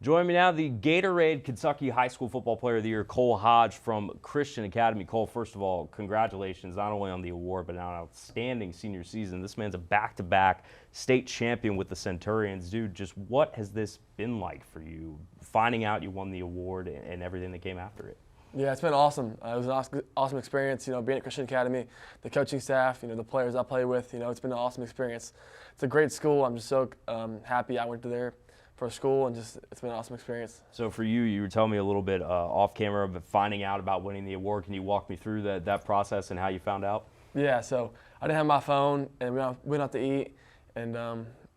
Joining me now, the Gatorade Kentucky High School Football Player of the Year, Cole Hodge from Christian Academy. Cole, first of all, congratulations not only on the award, but on an outstanding senior season. This man's a back-to-back state champion with the Centurions. Dude, just what has this been like for you, finding out you won the award and everything that came after it? Yeah, it's been awesome. It was an awesome experience, being at Christian Academy, the coaching staff, the players I play with, it's been an awesome experience. It's a great school. I'm just so happy I went to there for school, and it's been an awesome experience. So for you, you were telling me a little bit off camera of finding out about winning the award. Can you walk me through that process and how you found out? Yeah, so I didn't have my phone, and we went out to eat, and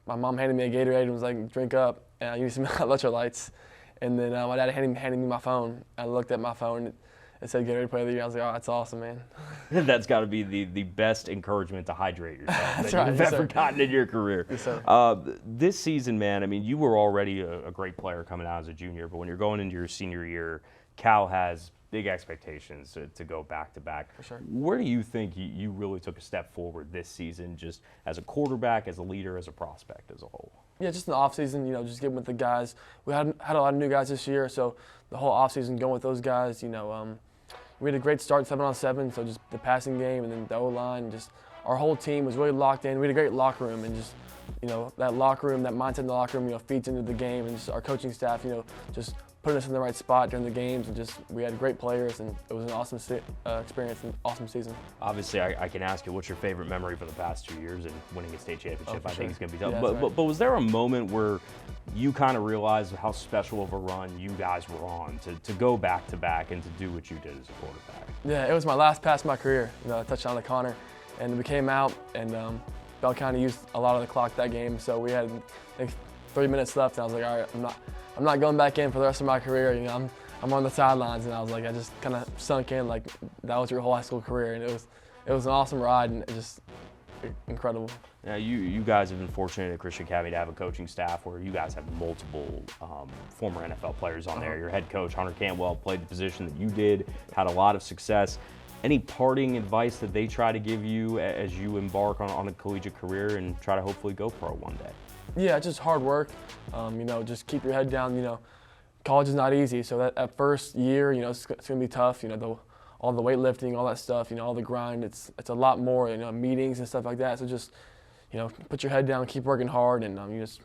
my mom handed me a Gatorade and was like, drink up, and I used some electrolytes. And then my dad handed me my phone. I looked at my phone, it said Gatorade Player of the Year. I was like, oh, that's awesome, man. That's got to be the best encouragement to hydrate yourself That's that right, you've yes, ever sir. gotten in your career. Yes, sir. This season, man, I mean, you were already a great player coming out as a junior, but when you're going into your senior year, Cal has big expectations to go back-to-back. For sure. Where do you think you really took a step forward this season, just as a quarterback, as a leader, as a prospect as a whole? Yeah, just in the offseason, just getting with the guys. We had a lot of new guys this year, so the whole offseason going with those guys, we had a great start 7-on-7, so just the passing game and then the O-line, just our whole team was really locked in. We had a great locker room, and just, that locker room, that mindset in the locker room, feeds into the game, and just our coaching staff, just putting us in the right spot during the games, and just we had great players, and it was an awesome experience and awesome season. Obviously, I can ask you, what's your favorite memory for the past 2 years and winning a state championship? Oh, I think it's going to be tough. Yeah, but was there a moment where you kind of realized how special of a run you guys were on to go back-to-back and to do what you did as a quarterback? Yeah, it was my last pass of my career, a touchdown to Connor, and we came out, and Bell County used a lot of the clock that game, so we had like 3 minutes left, and I was like, all right, I'm not going back in for the rest of my career. I'm on the sidelines, and I was like, I just kind of sunk in like that was your whole high school career, and it was an awesome ride, and just incredible. Now, you guys have been fortunate at Christian Academy to have a coaching staff where you guys have multiple former NFL players on there. Your head coach, Hunter Cantwell, played the position that you did, had a lot of success. Any parting advice that they try to give you as you embark on a collegiate career and try to hopefully go pro one day? Yeah, just hard work. Just keep your head down. College is not easy, so that first year, it's going to be tough. All the weightlifting, all that stuff, all the grind. It's a lot more, meetings and stuff like that. So just, put your head down, keep working hard, and you just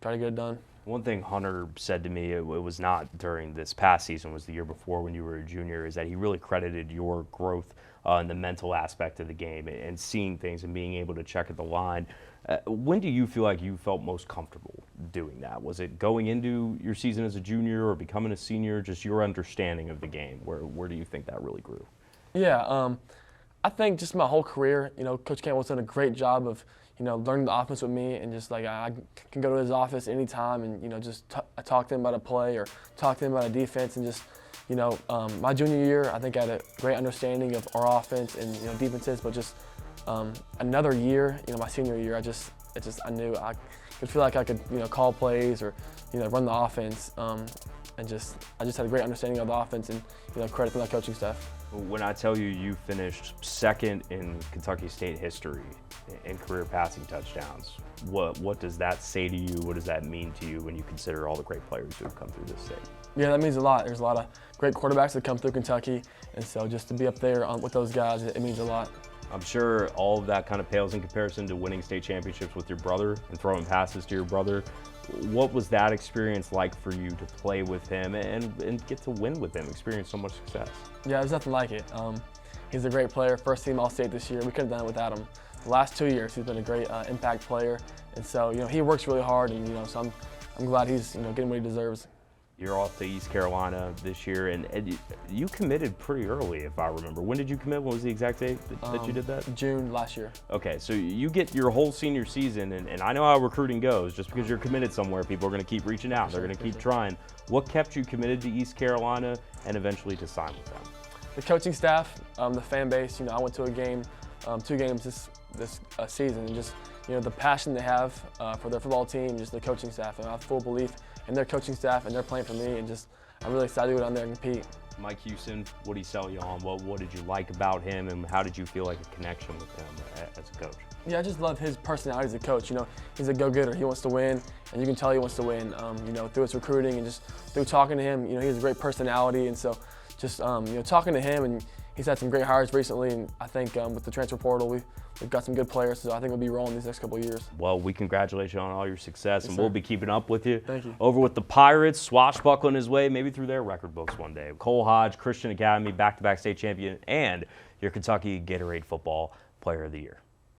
try to get it done. One thing Hunter said to me, it was not during this past season, was the year before when you were a junior, is that he really credited your growth in the mental aspect of the game and seeing things and being able to check at the line. When do you feel like you felt most comfortable doing that? Was it going into your season as a junior or becoming a senior? Just your understanding of the game. Where do you think that really grew? Yeah, I think just my whole career, Coach Campbell's done a great job of, learning the offense with me, and just like I can go to his office anytime and, just talk to him about a play or talk to him about a defense, and just, my junior year, I think I had a great understanding of our offense and, defenses, but just another year, my senior year, I knew I could feel like I could, call plays or, run the offense, and I just had a great understanding of the offense, and, credit to my coaching staff. When I tell you you finished second in Kentucky State history in career passing touchdowns, what does that say to you? What does that mean to you when you consider all the great players who have come through this state? Yeah, that means a lot. There's a lot of great quarterbacks that come through Kentucky, and so just to be up there with those guys, it means a lot. I'm sure all of that kind of pales in comparison to winning state championships with your brother and throwing passes to your brother. What was that experience like for you to play with him and get to win with him, experience so much success? Yeah, there's nothing like it. He's a great player, first team All-State this year. We couldn't have done it without him. The last 2 years, he's been a great impact player, and so he works really hard, and so I'm glad he's getting what he deserves. You're off to East Carolina this year, and you committed pretty early, if I remember. When did you commit? What was the exact date that you did that? June last year. Okay, so you get your whole senior season, and I know how recruiting goes. Just because you're committed somewhere, people are going to keep reaching out. They're going to keep trying. What kept you committed to East Carolina and eventually to sign with them? The coaching staff, the fan base. I went to a game, 2 games this season, and just the passion they have for their football team, just the coaching staff, and I have full belief in their coaching staff, and they're playing for me, and just I'm really excited to go down there and compete. Mike Houston, what did he sell you on? What did you like about him, and how did you feel like a connection with him as a coach? Yeah, I just love his personality as a coach. You know, he's a go-getter. He wants to win, and you can tell he wants to win. You know, through his recruiting and just through talking to him, you know, he has a great personality, and so just you know, talking to him, and he's had some great hires recently, and I think with the transfer portal, we've got some good players, so I think we'll be rolling these next couple of years. Well, we congratulate you on all your success, Yes, and sir. we'll be keeping up with you. Thank you. Over with the Pirates, swashbuckling his way, maybe through their record books one day. Cole Hodge, Christian Academy, back-to-back state champion, and your Kentucky Gatorade Football Player of the Year.